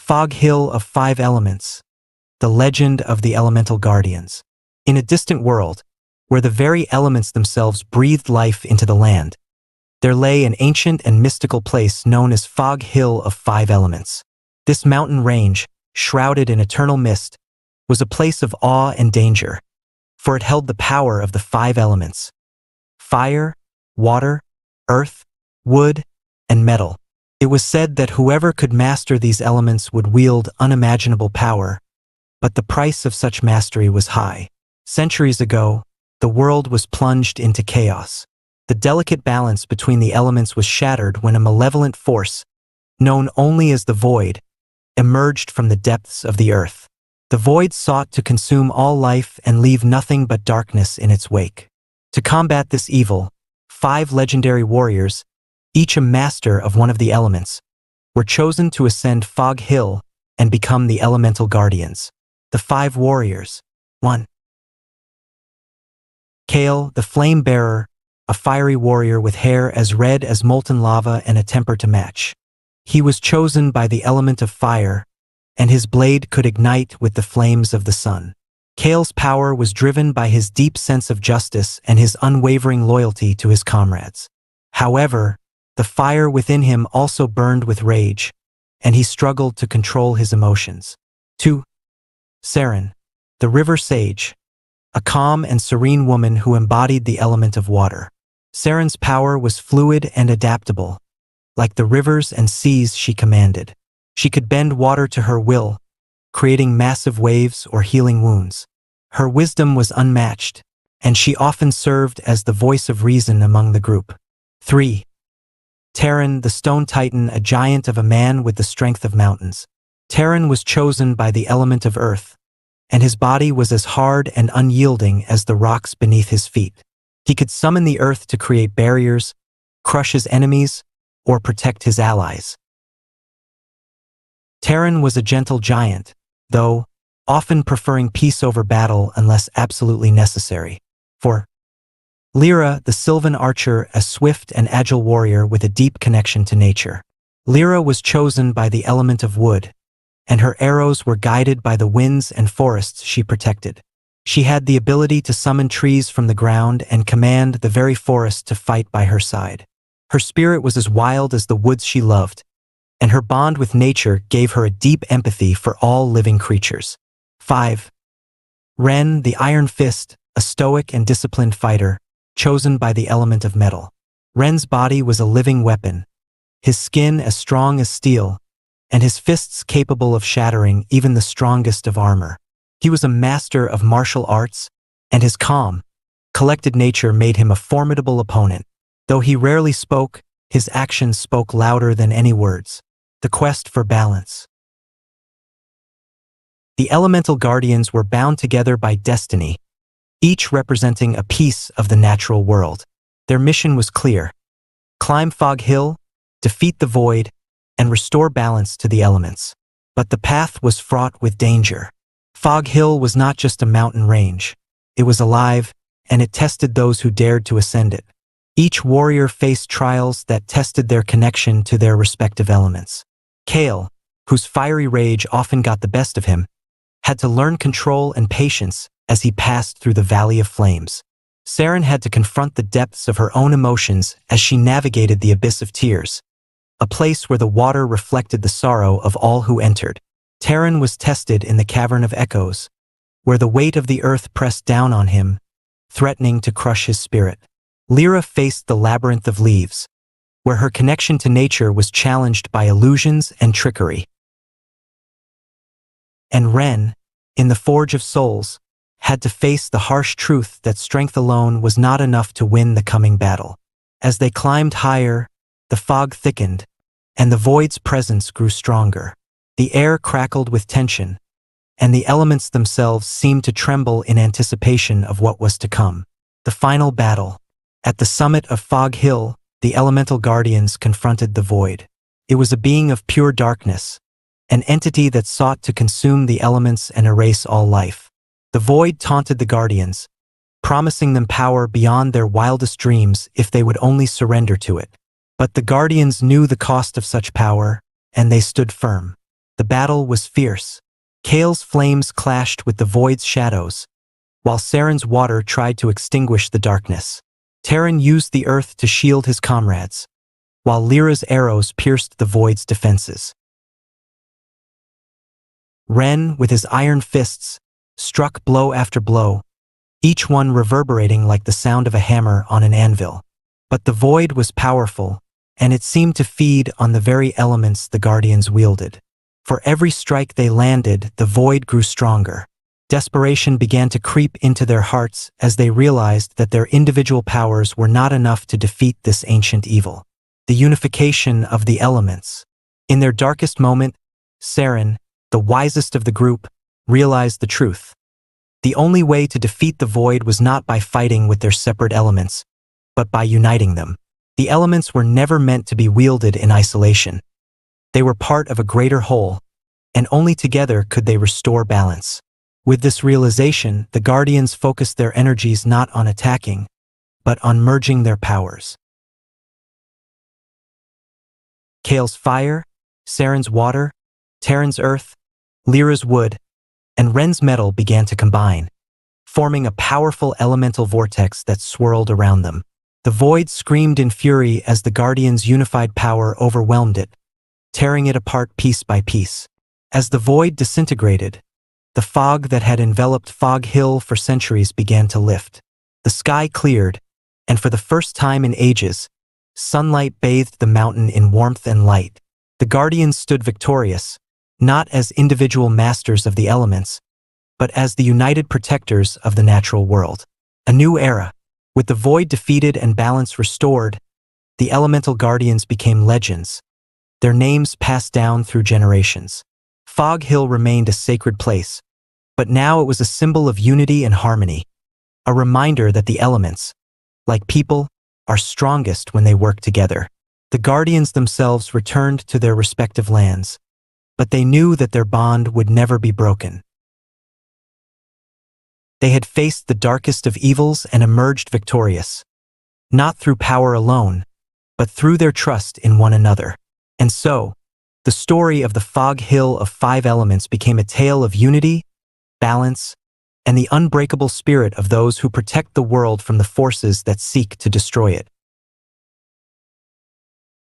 Fog Hill of Five Elements. The legend of the elemental guardians. In a distant world, where the very elements themselves breathed life into the land, there lay an ancient and mystical place known as Fog Hill of Five Elements. This mountain range, shrouded in eternal mist, was a place of awe and danger, for it held the power of the five elements: fire, water, earth, wood, and metal. It was said that whoever could master these elements would wield unimaginable power, but the price of such mastery was high. Centuries ago, the world was plunged into chaos. The delicate balance between the elements was shattered when a malevolent force, known only as the Void, emerged from the depths of the earth. The Void sought to consume all life and leave nothing but darkness in its wake. To combat this evil, 5 legendary warriors, each a master of one of the elements, were chosen to ascend Fog Hill and become the elemental guardians. The 5 warriors. 1. Kale, the flame bearer, a fiery warrior with hair as red as molten lava and a temper to match. He was chosen by the element of fire, and his blade could ignite with the flames of the sun. Kale's power was driven by his deep sense of justice and his unwavering loyalty to his comrades. However, the fire within him also burned with rage, and he struggled to control his emotions. 2. Saren, the river sage, a calm and serene woman who embodied the element of water. Saren's power was fluid and adaptable, like the rivers and seas she commanded. She could bend water to her will, creating massive waves or healing wounds. Her wisdom was unmatched, and she often served as the voice of reason among the group. 3. Terran, the stone titan, a giant of a man with the strength of mountains. Terran was chosen by the element of earth, and his body was as hard and unyielding as the rocks beneath his feet. He could summon the earth to create barriers, crush his enemies, or protect his allies. Terran was a gentle giant, though often preferring peace over battle unless absolutely necessary. 4. Lyra, the Sylvan archer, a swift and agile warrior with a deep connection to nature. Lyra was chosen by the element of wood, and her arrows were guided by the winds and forests she protected. She had the ability to summon trees from the ground and command the very forest to fight by her side. Her spirit was as wild as the woods she loved, and her bond with nature gave her a deep empathy for all living creatures. 5. Ren, the Iron Fist, a stoic and disciplined fighter, chosen by the element of metal. Ren's body was a living weapon, his skin as strong as steel, and his fists capable of shattering even the strongest of armor. He was a master of martial arts, and his calm, collected nature made him a formidable opponent. Though he rarely spoke, his actions spoke louder than any words. The quest for balance. The elemental guardians were bound together by destiny, each representing a piece of the natural world. Their mission was clear: climb Fog Hill, defeat the Void, and restore balance to the elements. But the path was fraught with danger. Fog Hill was not just a mountain range. It was alive, and it tested those who dared to ascend it. Each warrior faced trials that tested their connection to their respective elements. Kale, whose fiery rage often got the best of him, had to learn control and patience as he passed through the Valley of Flames. Saren had to confront the depths of her own emotions as she navigated the Abyss of Tears, a place where the water reflected the sorrow of all who entered. Terran was tested in the Cavern of Echoes, where the weight of the earth pressed down on him, threatening to crush his spirit. Lyra faced the Labyrinth of Leaves, where her connection to nature was challenged by illusions and trickery. And Ren, in the Forge of Souls, had to face the harsh truth that strength alone was not enough to win the coming battle. As they climbed higher, the fog thickened, and the Void's presence grew stronger. The air crackled with tension, and the elements themselves seemed to tremble in anticipation of what was to come. The final battle. At the summit of Fog Hill, the elemental guardians confronted the Void. It was a being of pure darkness, an entity that sought to consume the elements and erase all life. The Void taunted the guardians, promising them power beyond their wildest dreams if they would only surrender to it. But the guardians knew the cost of such power, and they stood firm. The battle was fierce. Kale's flames clashed with the void's shadows, while Saren's water tried to extinguish the darkness. Terran used the earth to shield his comrades, while Lyra's arrows pierced the void's defenses. Ren, with his iron fists, struck blow after blow, each one reverberating like the sound of a hammer on an anvil. But the void was powerful, and it seemed to feed on the very elements the Guardians wielded. For every strike they landed, the void grew stronger. Desperation began to creep into their hearts as they realized that their individual powers were not enough to defeat this ancient evil. The unification of the elements. In their darkest moment, Saren, the wisest of the group, realized the truth. The only way to defeat the void was not by fighting with their separate elements, but by uniting them. The elements were never meant to be wielded in isolation. They were part of a greater whole, and only together could they restore balance. With this realization, the Guardians focused their energies not on attacking, but on merging their powers. Kale's fire, Saren's water, Terran's earth, Lyra's wood, and Ren's metal began to combine, forming a powerful elemental vortex that swirled around them. The void screamed in fury as the Guardians' unified power overwhelmed it, tearing it apart piece by piece. As the void disintegrated, the fog that had enveloped Fog Hill for centuries began to lift. The sky cleared, and for the first time in ages, sunlight bathed the mountain in warmth and light. The Guardians stood victorious, not as individual masters of the elements, but as the united protectors of the natural world. A new era. With the void defeated and balance restored, the elemental Guardians became legends, their names passed down through generations. Fog Hill remained a sacred place, but now it was a symbol of unity and harmony, a reminder that the elements, like people, are strongest when they work together. The Guardians themselves returned to their respective lands, but they knew that their bond would never be broken. They had faced the darkest of evils and emerged victorious, not through power alone, but through their trust in one another. And so, the story of the Fog Hill of Five Elements became a tale of unity, balance, and the unbreakable spirit of those who protect the world from the forces that seek to destroy it.